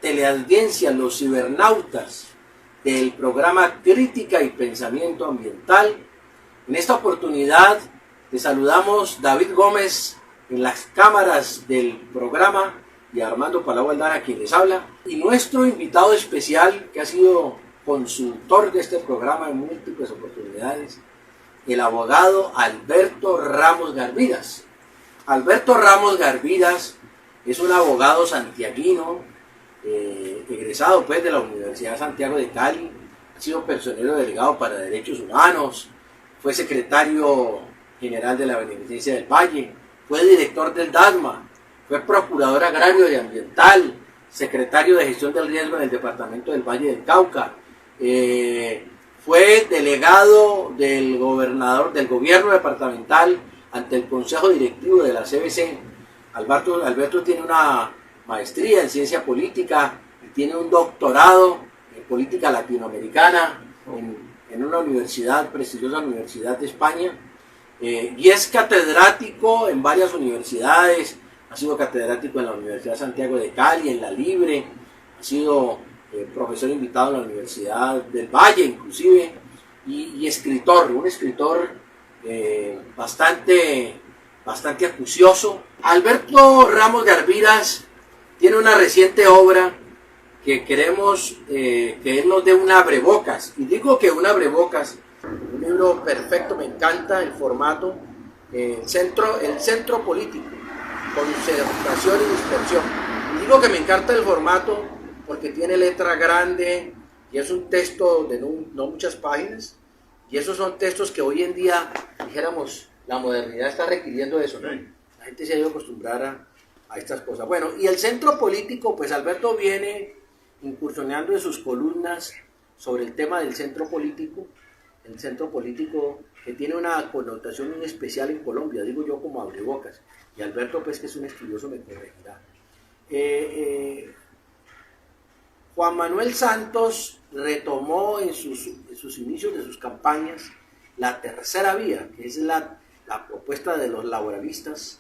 teleaudiencia, los cibernautas del programa Crítica y Pensamiento Ambiental. En esta oportunidad te saludamos David Gómez en las cámaras del programa y Armando Palau Aldana quien les habla, y nuestro invitado especial que ha sido consultor de este programa en múltiples oportunidades, el abogado Alberto Ramos Garvidas. Alberto Ramos Garvidas es un abogado santiaguino, egresado pues de la Universidad de Santiago de Cali, ha sido personero delegado para Derechos Humanos, fue secretario general de la Beneficencia del Valle, fue director del DADMA, fue procurador agrario y ambiental, secretario de gestión del riesgo en el departamento del Valle del Cauca, fue delegado del gobierno departamental ante el Consejo Directivo de la CBC. Alberto tiene una maestría en ciencia política y tiene un doctorado en política latinoamericana en una universidad, prestigiosa Universidad de España, y es catedrático en varias universidades. Ha sido catedrático en la Universidad de Santiago de Cali, en la Libre, ha sido profesor invitado en la Universidad del Valle inclusive, y escritor, un escritor bastante acucioso. Alberto Ramos Garvidas tiene una reciente obra que queremos que él nos dé un abrebocas, y digo que un abrebocas, un libro perfecto, me encanta el formato, el centro político, concertación y dispersión. Y digo que me encanta el formato porque tiene letra grande y es un texto de no muchas páginas, y esos son textos que hoy en día, dijéramos, la modernidad está requiriendo eso, ¿no? La gente se ha ido a acostumbrar a estas cosas. Bueno, y el centro político, pues Alberto viene incursionando en sus columnas sobre el tema del centro político, el centro político que tiene una connotación muy especial en Colombia, digo yo como abrebocas, y Alberto, pues que es un estudioso, me corregirá. Juan Manuel Santos retomó en sus inicios de sus campañas la tercera vía, que es la propuesta de los laboralistas,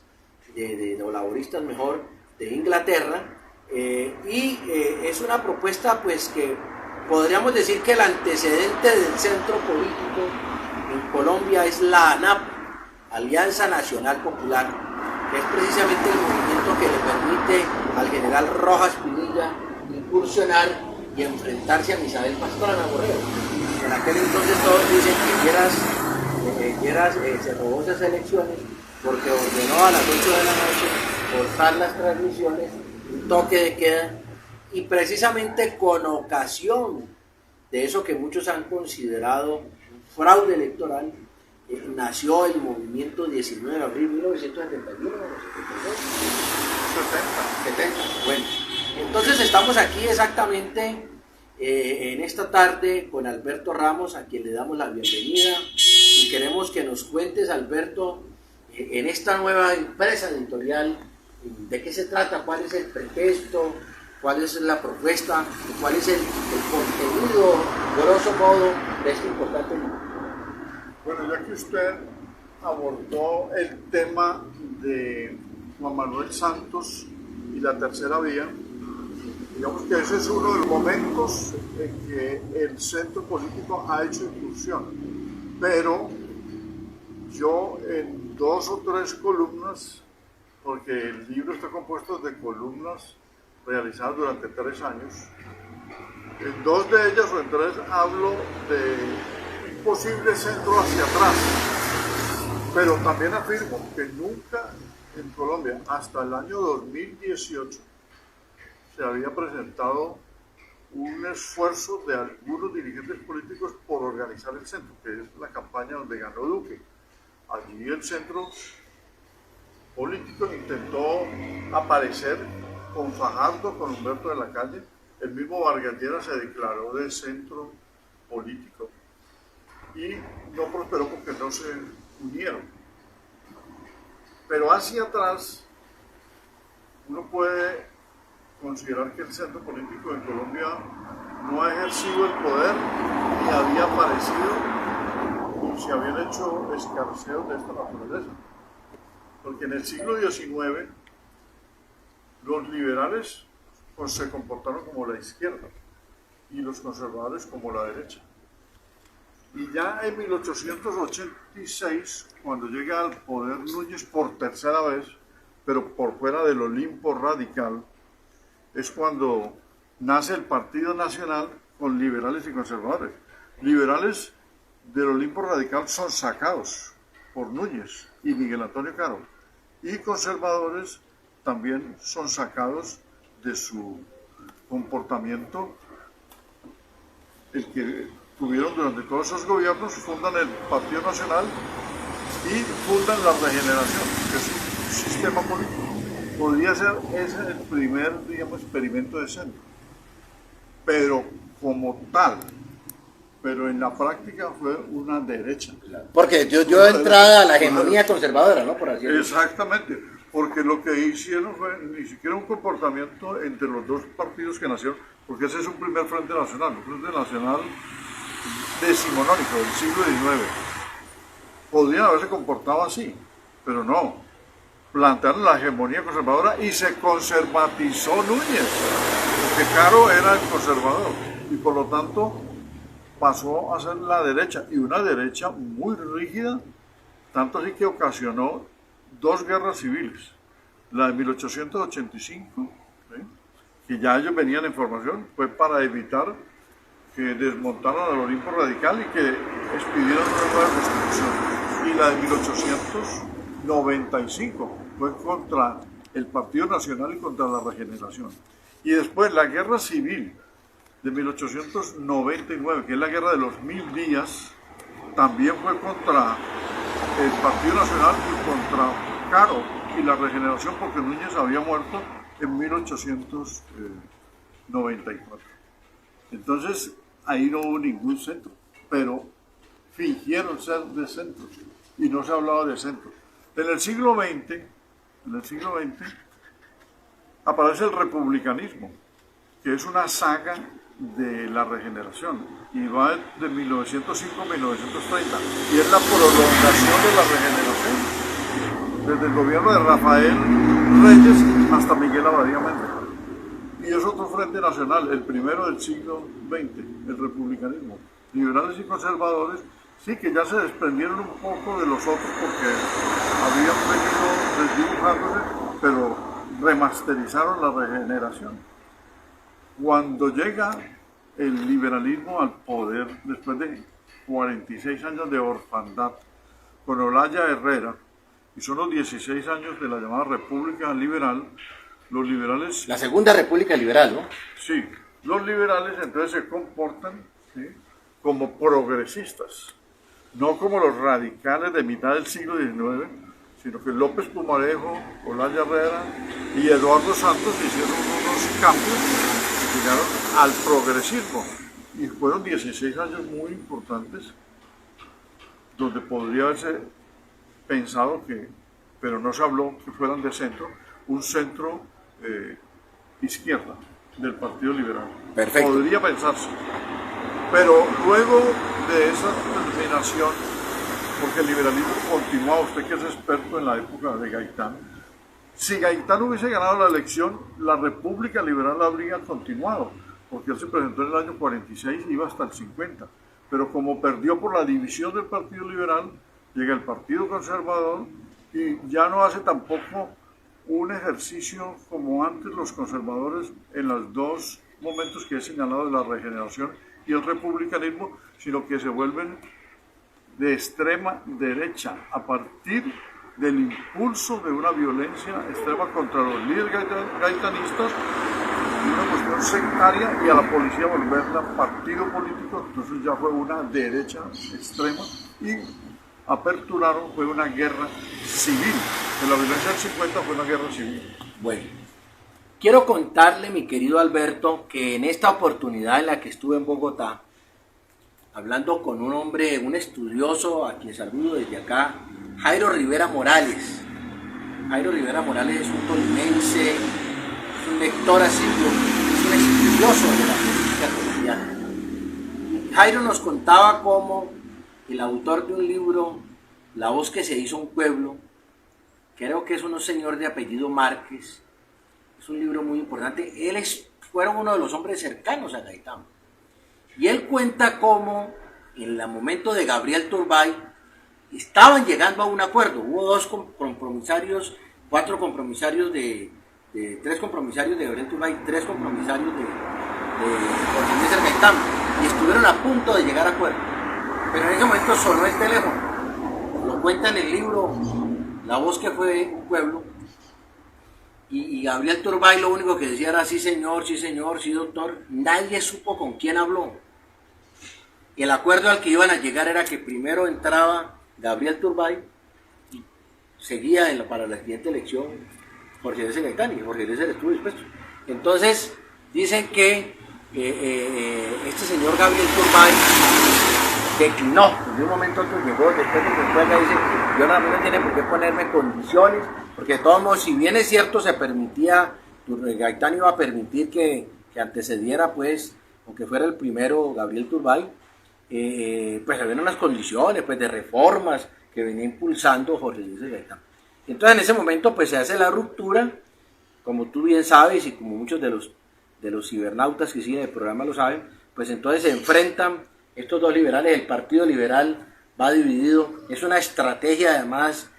de los laboristas mejor, de Inglaterra, y es una propuesta pues que podríamos decir que el antecedente del centro político en Colombia es la ANAP, Alianza Nacional Popular, que es precisamente el movimiento que le permite al general Rojas Pinilla incursionar y enfrentarse a Misael Pastrana Borrero. En aquel entonces todos dicen que Lleras se robó esas elecciones porque ordenó a las 8 de la noche cortar las transmisiones, un toque de queda, y precisamente con ocasión de eso que muchos han considerado un fraude electoral, nació el movimiento 19 de abril de 1971, 70. Bueno, entonces estamos aquí exactamente en esta tarde con Alberto Ramos, a quien le damos la bienvenida, y queremos que nos cuentes, Alberto, en esta nueva empresa editorial, de qué se trata, cuál es el pretexto, cuál es la propuesta, cuál es el contenido, grosso modo, de este importante libro. Bueno, ya que usted abordó el tema de Juan Manuel Santos y la tercera vía, digamos que ese es uno de los momentos en que el centro político ha hecho incursión, pero yo en 2 o 3 columnas, porque el libro está compuesto de columnas realizadas durante 3 años, en 2 de ellas o en 3 hablo de un posible centro hacia atrás, pero también afirmo que nunca en Colombia, hasta el año 2018, se había presentado un esfuerzo de algunos dirigentes políticos por organizar el centro, que es la campaña donde ganó Duque. Allí el centro político intentó aparecer con Fajardo, con Humberto de la Calle. El mismo Vargas Lleras se declaró de centro político y no prosperó porque no se unieron. Pero hacia atrás uno puede considerar que el centro político en Colombia no ha ejercido el poder y había aparecido y se habían hecho escarceos de esta naturaleza. Porque en el siglo XIX los liberales se comportaron como la izquierda y los conservadores como la derecha. Y ya en 1886, cuando llega al poder Núñez por tercera vez, pero por fuera del Olimpo radical, es cuando nace el Partido Nacional con liberales y conservadores. Liberales del Olimpo radical son sacados por Núñez y Miguel Antonio Caro, y conservadores también son sacados de su comportamiento, el que tuvieron durante todos esos gobiernos. Fundan el Partido Nacional y fundan la Regeneración, que es un sistema político. Podría ser ese el primer, digamos, experimento de centro, pero como tal, pero en la práctica fue una derecha. Porque dio entrada a la hegemonía conservadora, ¿no? Por así decirlo. Exactamente, porque lo que hicieron fue ni siquiera un comportamiento entre los dos partidos que nacieron, porque ese es un primer Frente Nacional, un Frente Nacional decimonónico del siglo XIX. Podrían haberse comportado así, pero no. Plantearon la hegemonía conservadora y se conservatizó Núñez, porque Caro era el conservador, y por lo tanto pasó a ser la derecha, y una derecha muy rígida, tanto así que ocasionó dos guerras civiles. La de 1885, ¿sí?, que ya ellos venían en formación, fue para evitar que desmontaran al Olimpo radical y que expidieran una nueva constitución. Y la de 1895 fue contra el Partido Nacional y contra la Regeneración. Y después la guerra civil de 1899, que es la guerra de los 1000 días, también fue contra el Partido Nacional y contra Caro y la Regeneración, porque Núñez había muerto en 1894. Entonces, ahí no hubo ningún centro, pero fingieron ser de centro y no se hablaba de centro. En el siglo XX aparece el republicanismo, que es una saga de la Regeneración, y va de 1905 a 1930, y es la prolongación de la Regeneración, desde el gobierno de Rafael Reyes hasta Miguel Abadía Méndez. Y es otro frente nacional, el primero del siglo XX, el republicanismo. Liberales y conservadores, sí, que ya se desprendieron un poco de los otros porque habían venido desdibujándose, pero remasterizaron la Regeneración. Cuando llega el liberalismo al poder, después de 46 años de orfandad, con Olaya Herrera, y son los 16 años de la llamada República Liberal, los liberales... La Segunda República Liberal, ¿no? Sí, los liberales entonces se comportan, ¿sí?, como progresistas, no como los radicales de mitad del siglo XIX, sino que López Pumarejo, Olaya Herrera y Eduardo Santos hicieron unos cambios que llegaron al progresismo, y fueron 16 años muy importantes, donde podría haberse pensado que, pero no se habló que fueran de centro, un centro izquierda del Partido Liberal. Perfecto. Podría pensarse. Pero luego de esa terminación, porque el liberalismo continuaba, usted que es experto en la época de Gaitán, si Gaitán hubiese ganado la elección, la República Liberal habría continuado, porque él se presentó en el año 46 y iba hasta el 50. Pero como perdió por la división del Partido Liberal, llega el Partido Conservador y ya no hace tampoco un ejercicio como antes los conservadores en los dos momentos que he señalado de la Regeneración y el republicanismo, sino que se vuelven de extrema derecha a partir del impulso de una violencia extrema contra los líderes gaitanistas y una cuestión sectaria, y a la policía volverla partido político. Entonces ya fue una derecha extrema y aperturaron, fue una guerra civil. En la violencia del 50 fue una guerra civil. Bueno, quiero contarle, mi querido Alberto, que en esta oportunidad en la que estuve en Bogotá, hablando con un hombre, un estudioso, a quien saludo desde acá, Jairo Rivera Morales. Jairo Rivera Morales es un tolimense, es un lector así, es un estudioso de la política colombiana. Jairo nos contaba cómo el autor de un libro, La voz que se hizo un pueblo, creo que es un señor de apellido Márquez, es un libro muy importante. Él fueron uno de los hombres cercanos a Gaitán. Y él cuenta cómo en el momento de Gabriel Turbay estaban llegando a un acuerdo. Hubo tres compromisarios de Gabriel Turbay, 3 compromisarios de Jorge Eliezer Gaitán, y estuvieron a punto de llegar a acuerdo. Pero en ese momento sonó el teléfono. Lo cuenta en el libro La voz que fue un pueblo. Y Gabriel Turbay lo único que decía era sí señor, sí doctor. Nadie supo con quién habló. Y el acuerdo al que iban a llegar era que primero entraba Gabriel Turbay y seguía para la siguiente elección Jorge Eliezer Gaitán, y Jorge Eliezer estuvo dispuesto. Entonces dicen que este señor Gabriel Turbay declinó, de un momento a otro llegó, después de que juega, dice, yo no tiene por qué ponerme condiciones, porque de todos modos, si bien es cierto, se permitía, Gaitán iba a permitir que antecediera, pues, o que fuera el primero Gabriel Turbay, pues había unas condiciones, pues, de reformas que venía impulsando Jorge Eliezer Gaitán. Entonces, en ese momento, pues, se hace la ruptura, como tú bien sabes, y como muchos de los cibernautas que siguen el programa lo saben, pues entonces se enfrentan estos dos liberales. El Partido Liberal va dividido, es una estrategia además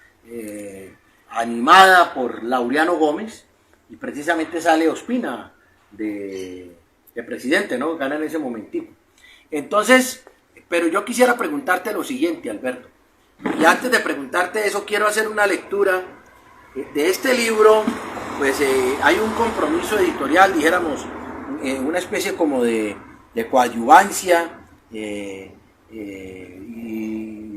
animada por Laureano Gómez, y precisamente sale Ospina de presidente, ¿no? Gana en ese momentico. Entonces, pero yo quisiera preguntarte lo siguiente, Alberto, y antes de preguntarte eso, quiero hacer una lectura de este libro. Pues hay un compromiso editorial, dijéramos, una especie como de coadyuvancia y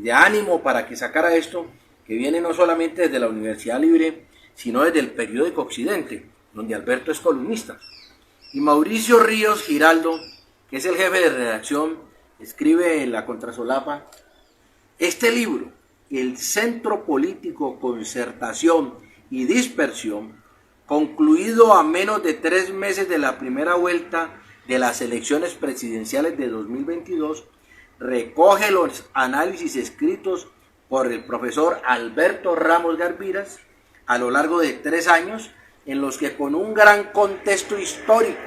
de ánimo para que sacara esto, que viene no solamente desde la Universidad Libre, sino desde el periódico Occidente, donde Alberto es columnista. Y Mauricio Ríos Giraldo, que es el jefe de redacción, escribe en la contrasolapa: este libro, El Centro Político, Concertación y Dispersión, concluido a menos de 3 meses de la primera vuelta de las elecciones presidenciales de 2022, recoge los análisis escritos por el profesor Alberto Ramos Garviras a lo largo de 3 años, en los que con un gran contexto histórico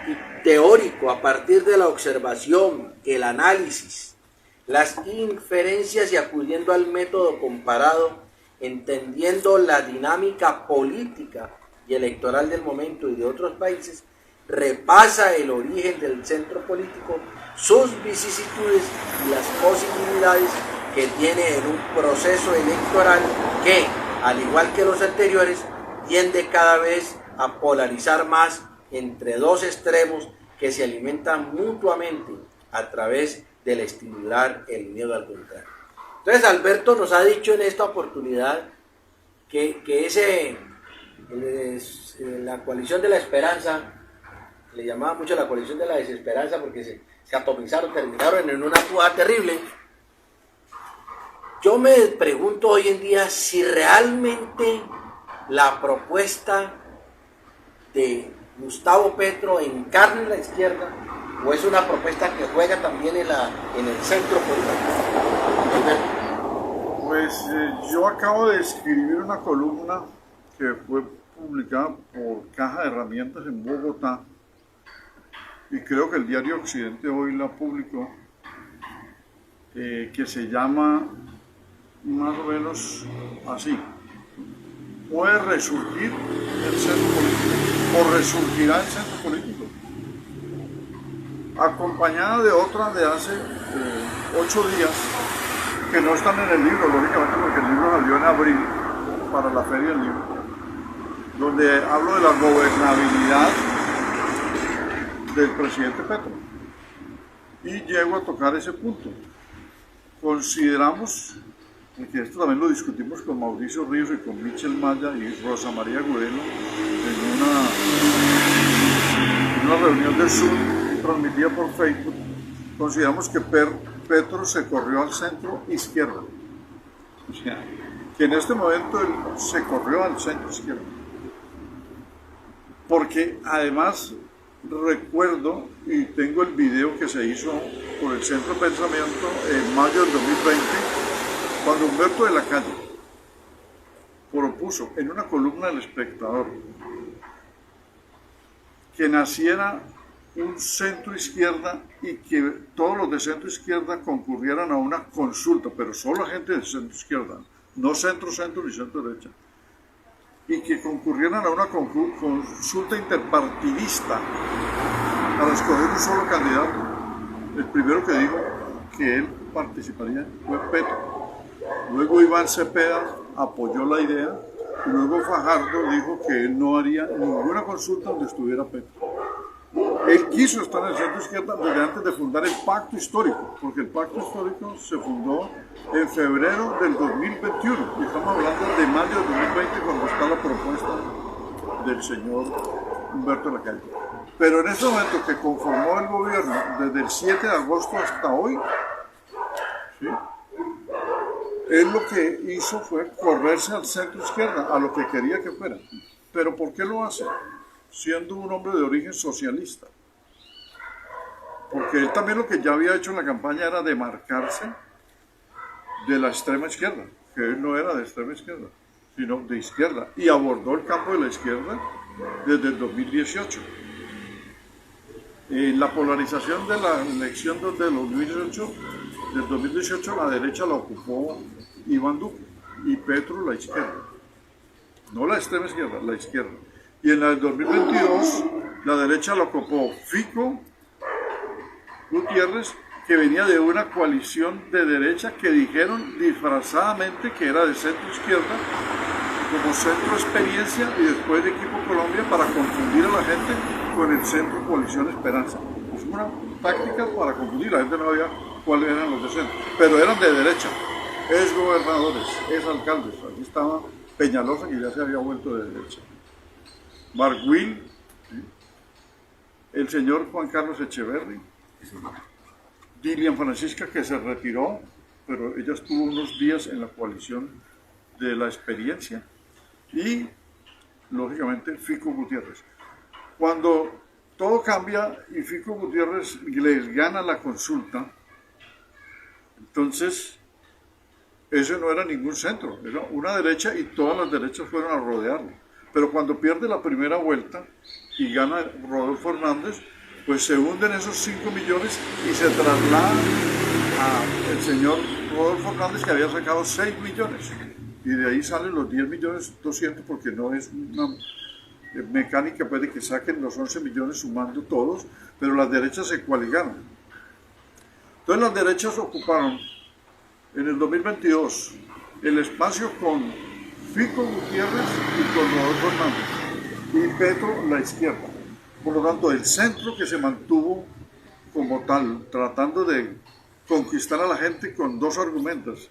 y teórico, a partir de la observación, el análisis, las inferencias y acudiendo al método comparado, entendiendo la dinámica política y electoral del momento y de otros países, repasa el origen del centro político, sus vicisitudes y las posibilidades que tiene en un proceso electoral que, al igual que los anteriores, tiende cada vez a polarizar más entre dos extremos que se alimentan mutuamente a través del estimular el miedo al contrario. Entonces Alberto nos ha dicho en esta oportunidad que la coalición de la esperanza, le llamaba mucho la coalición de la desesperanza porque se atomizaron, terminaron en una puja terrible. Yo me pregunto hoy en día si realmente la propuesta de Gustavo Petro encarna en la izquierda o es una propuesta que juega también en el centro político. Pues yo acabo de escribir una columna que fue publicada por Caja de Herramientas en Bogotá, y creo que el diario Occidente hoy la publicó, que se llama más o menos así: ¿puede resurgir el centro político o resurgirá el centro político? Acompañada de otra de hace 8 días, que no están en el libro, lógicamente, porque el libro salió en abril para la Feria del Libro, donde hablo de la gobernabilidad del presidente Petro. Y llego a tocar ese punto. Consideramos, que esto también lo discutimos con Mauricio Ríos y con Michel Maya y Rosa María Gureno en una reunión de Zoom transmitida por Facebook. Consideramos que Petro se corrió al centro izquierdo. O sea, que en este momento él se corrió al centro izquierdo. Porque además recuerdo, y tengo el video que se hizo por el Centro de Pensamiento en mayo del 2020, cuando Humberto de la Calle propuso en una columna del Espectador que naciera un centro izquierda y que todos los de centro izquierda concurrieran a una consulta, pero solo gente de centro izquierda, no centro ni centro derecha, y que concurrieran a una consulta interpartidista para escoger un solo candidato. El primero que dijo que él participaría fue Petro. Luego Iván Cepeda apoyó la idea y luego Fajardo dijo que él no haría ninguna consulta donde estuviera Petro. Él quiso estar en el centro izquierda desde antes de fundar el Pacto Histórico, porque el Pacto Histórico se fundó en febrero del 2021 y estamos hablando de mayo del 2020 cuando está la propuesta del señor Humberto Lacalle. Pero en ese momento que conformó el gobierno, desde el 7 de agosto hasta hoy, ¿sí?, él lo que hizo fue correrse al centro izquierda, a lo que quería que fuera. ¿Pero por qué lo hace? Siendo un hombre de origen socialista. Porque él también lo que ya había hecho en la campaña era demarcarse de la extrema izquierda, que él no era de extrema izquierda, sino de izquierda, y abordó el campo de la izquierda desde el 2018. La polarización de la elección del 2018, la derecha la ocupó Iván Duque y Petro la izquierda, no la extrema izquierda, la izquierda. Y en la del 2022 la derecha la ocupó Fico Gutiérrez, que venía de una coalición de derecha que dijeron disfrazadamente que era de centro izquierda, como centro experiencia y después de Equipo Colombia, para confundir a la gente con el centro Coalición Esperanza. Es una táctica para confundir, la gente no sabía cuáles eran los de centro, pero eran de derecha, es gobernadores, es alcaldes. Aquí estaba Peñalosa, que ya se había vuelto de derecha, Barguil, ¿sí?, el señor Juan Carlos Echeverri, Dilian Francisca, que se retiró, pero ella estuvo unos días en la coalición de la experiencia, y lógicamente Fico Gutiérrez. Cuando todo cambia y Fico Gutiérrez les gana la consulta, entonces ese no era ningún centro, era una derecha y todas las derechas fueron a rodearlo. Pero cuando pierde la primera vuelta y gana Rodolfo Hernández, pues se hunden esos 5 millones y se traslada al señor Rodolfo Hernández, que había sacado 6 millones. Y de ahí salen los 10 millones 200, porque no es una mecánica pues, de que saquen los 11 millones sumando todos, pero las derechas se coaligaron. Entonces las derechas ocuparon en el 2022 el espacio con Fico Gutiérrez y con Rodolfo Hernández, y Petro la izquierda. Por lo tanto, el centro, que se mantuvo como tal, tratando de conquistar a la gente con dos argumentos,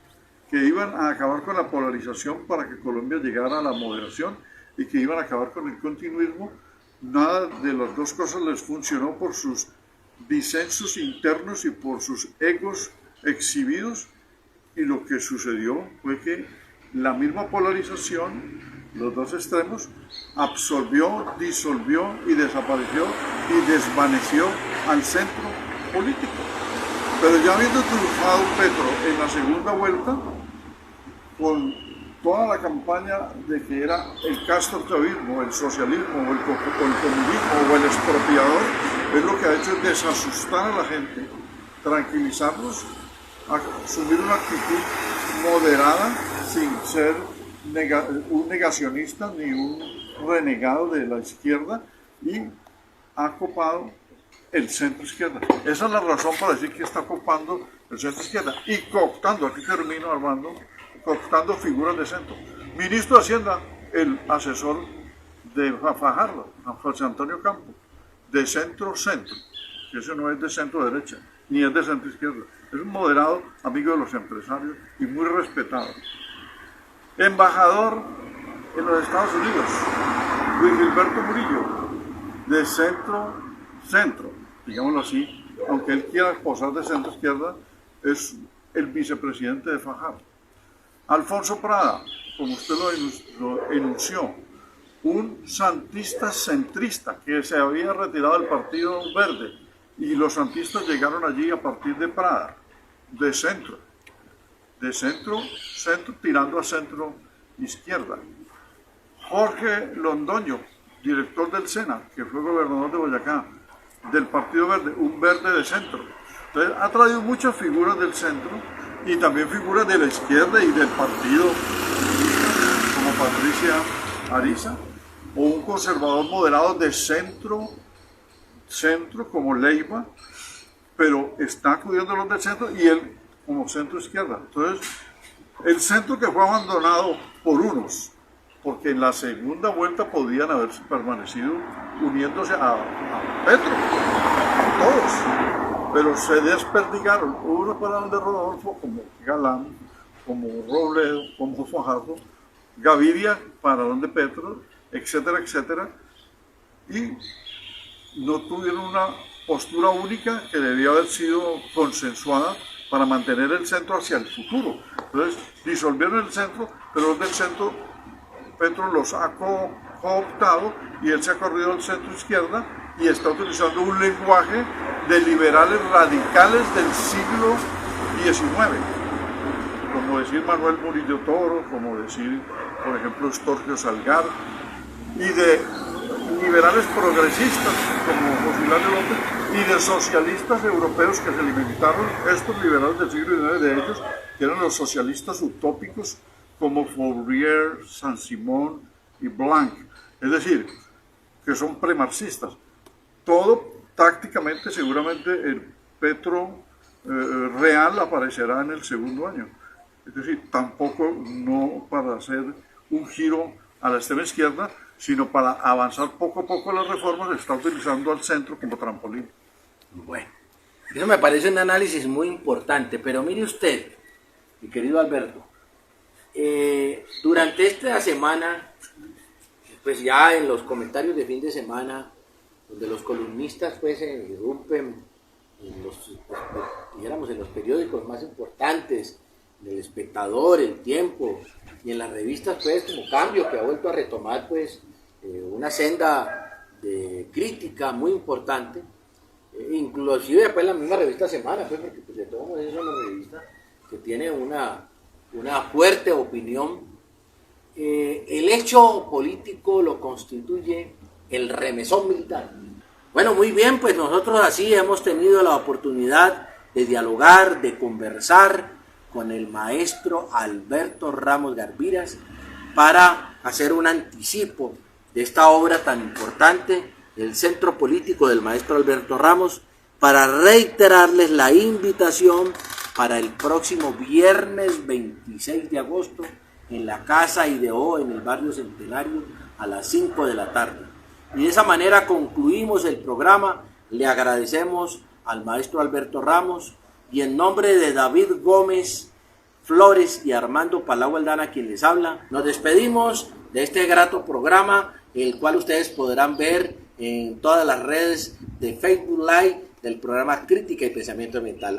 que iban a acabar con la polarización para que Colombia llegara a la moderación y que iban a acabar con el continuismo, nada de las dos cosas les funcionó por sus disensos internos y por sus egos exhibidos, y lo que sucedió fue que la misma polarización, los dos extremos, absorbió, disolvió y desapareció y desvaneció al centro político. Pero ya habiendo triunfado Petro en la segunda vuelta, con toda la campaña de que era el castrochavismo, el socialismo, o el comunismo, o el expropiador, es lo que ha hecho es desasustar a la gente, tranquilizarlos, asumir una actitud moderada, sin ser un negacionista ni un renegado de la izquierda, y ha copado el centro izquierda. Esa es la razón para decir que está copando el centro izquierda y cooptando, aquí termino, Armando, cooptando figuras de centro. Ministro de Hacienda, el asesor de Fajardo, José Antonio Campo, de centro-centro, que eso no es de centro-derecha, ni es de centro-izquierda, es un moderado, amigo de los empresarios y muy respetado. Embajador en los Estados Unidos, Luis Gilberto Murillo, de centro-centro, digámoslo así, aunque él quiera posar de centro-izquierda, es el vicepresidente de Fajardo. Alfonso Prada, como usted lo enunció, un santista centrista que se había retirado del Partido Verde, y los santistas llegaron allí a partir de Prada, de centro, tirando a centro izquierda. Jorge Londoño, director del SENA, que fue gobernador de Boyacá, del Partido Verde, un verde de centro. Entonces ha traído muchas figuras del centro y también figuras de la izquierda y del partido, como Patricia Ariza, o un conservador moderado de centro como Leiva, pero está acudiendo a los del centro y él como centro izquierda. Entonces, el centro que fue abandonado por unos, porque en la segunda vuelta podían haber permanecido uniéndose a Petro, a todos, pero se desperdigaron. Unos para donde Rodolfo, como Galán, como Robledo, como Fajardo, Gaviria para donde Petro, etcétera, etcétera, y no tuvieron una postura única que debía haber sido consensuada para mantener el centro hacia el futuro. Entonces disolvieron el centro, pero los del centro Petro los ha cooptado y él se ha corrido al centro izquierda y está utilizando un lenguaje de liberales radicales del siglo XIX, como decir Manuel Murillo Toro, como decir, por ejemplo, Estorgio Salgar, y de liberales progresistas como José Hilario López y de socialistas europeos que se alimentaron, estos liberales del siglo XIX de ellos, que eran los socialistas utópicos como Fourier, Saint-Simon y Blanc, es decir, que son premarxistas. Todo tácticamente, seguramente el Petro real aparecerá en el segundo año. Es decir, tampoco no para hacer un giro a la extrema izquierda, sino para avanzar poco a poco las reformas, está utilizando al centro como trampolín. Bueno, eso me parece un análisis muy importante, pero mire usted, mi querido Alberto, durante esta semana, pues ya en los comentarios de fin de semana, donde los columnistas pues se irrumpen en los periódicos más importantes, en El Espectador, El Tiempo, y en las revistas pues como Cambio, que ha vuelto a retomar pues una senda de crítica muy importante, inclusive pues la misma revista Semana, pues, porque pues, de todos modos es una revista que tiene una fuerte opinión. El hecho político lo constituye el remesón militar. Bueno, muy bien, pues nosotros así hemos tenido la oportunidad de dialogar, de conversar con el maestro Alberto Ramos Garviras para hacer un anticipo de esta obra tan importante, el Centro Político del maestro Alberto Ramos, para reiterarles la invitación para el próximo viernes 26 de agosto en la Casa Ideó, en el barrio Centenario, a las 5 de la tarde. Y de esa manera concluimos el programa. Le agradecemos al maestro Alberto Ramos y en nombre de David Gómez Flores y Armando Palau Aldana, quien les habla, nos despedimos de este grato programa, el cual ustedes podrán ver en todas las redes de Facebook Live del programa Crítica y Pensamiento Ambiental.